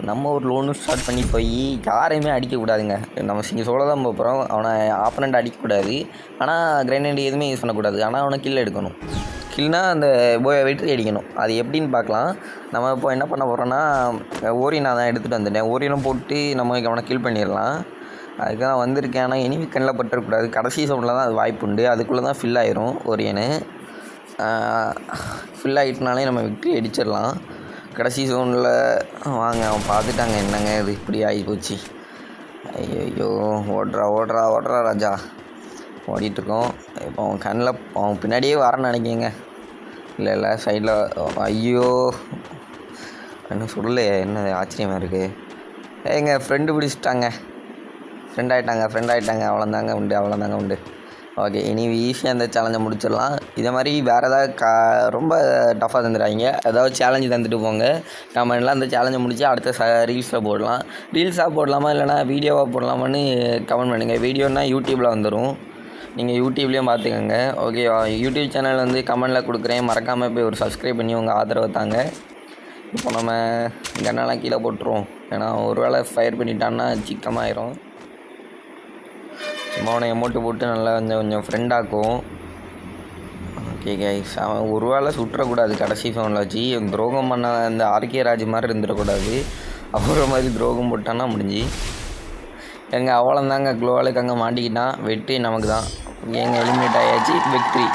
நம்ம ஒரு loan start பண்ணி போய் யாரையுமே அடிக்கக்கூடாதுங்க. நம்ம இங்கே சோலோ தான் போகிறோம். அவனை ஆப்பனண்ட் அடிக்கக்கூடாது. ஆனால் கிரைனேட் எதுவுமே யூஸ் பண்ணக்கூடாது. ஆனால் அவனை கில் எடுக்கணும். கில்னால் அந்த வெற்றி அடிக்கணும். அது எப்படின்னு பார்க்கலாம். நம்ம இப்போ என்ன பண்ண போகிறோன்னா, ஓரியன் நான் தான் எடுத்துகிட்டு வந்துட்டேன். ஓரியனும் போட்டு நம்ம அவனை கில் பண்ணிடலாம். அதுக்கு தான் வந்திருக்கேன். ஆனால் எனிமி கண்ணில் பற்றக்கூடாது. கடைசி சவுண்டில் தான் அது வாய்ப்பு உண்டு. அதுக்குள்ளே தான் ஃபில் ஆயிரும் ஓரியனு. ஃபில் ஆகிட்டனாலே நம்ம விக்ட்ரி அடிச்சிடலாம். கடைசி ஜோனில் வாங்க, அவன் பார்த்துட்டாங்க. என்னங்க இது இப்படி ஆகி போச்சு. ஐயோ, ஓடுறா ராஜா. ஓடிட்டுருக்கோம். இப்போ அவன் கண்ணில் அவன் பின்னாடியே வரேன்னு நினைக்கிங்க. இல்லை சைடில். ஐயோ, என்ன சொல்லலையே, என்ன ஆச்சரியமாக இருக்குது. ஏங்க ஃப்ரெண்டு பிடிச்சிட்டாங்க. ஃப்ரெண்ட் ஆகிட்டாங்க. அவ்வளோதாங்க உண்டு. ஓகே, இனி ஈஸியாக அந்த சேலஞ்சை முடிச்சிடலாம். இதே மாதிரி வேறு ஏதாவது ரொம்ப டஃப்பாக தந்துடுறாங்க. ஏதாவது சேலஞ்சு தந்துட்டு போங்க. நம்ம எல்லாம் அந்த சேலஞ்சை முடித்து அடுத்த ரீல்ஸில் போடலாம். ரீல்ஸாக போடலாமா இல்லைனா வீடியோவாக போடலாமான்னு கமெண்ட் பண்ணுங்கள். வீடியோனால் யூடியூப்பில் வந்துடும். நீங்கள் யூடியூப்லேயும் பார்த்துக்கோங்க. ஓகே, யூடியூப் சேனல் வந்து கமெண்டில் கொடுக்குறேன். மறக்காமல் போய் ஒரு சப்ஸ்கிரைப் பண்ணி உங்கள் ஆதரவை தாங்க. இப்போ நம்ம கன்னெல்லாம் கீழே போட்டுருவோம். ஏன்னா ஒரு வேளை ஃபயர் பண்ணிட்டான்னா சிக்கமாயிரும். சும்மா அவனை எமௌண்ட்டு போட்டு நல்லா கொஞ்சம் ஃப்ரெண்டாக்குவோம். ஓகே கைஸ், அவன் ஒரு வேளை சுற்றக்கூடாது. கடைசி ஃபோனில் வச்சு துரோகம் பண்ண அந்த ஆர்கே ராஜ் மாதிரி இருந்துடக்கூடாது. அவ்வளோ மாதிரி துரோகம் போட்டான்னா முடிஞ்சு எங்கள் அவ்வளோந்தாங்க. க்ளோவாலுக்கு அங்கே மாட்டிக்கிட்டான். வெற்றி நமக்கு தான். எங்கள் எலிமினேட் ஆயாச்சு. வெற்றி.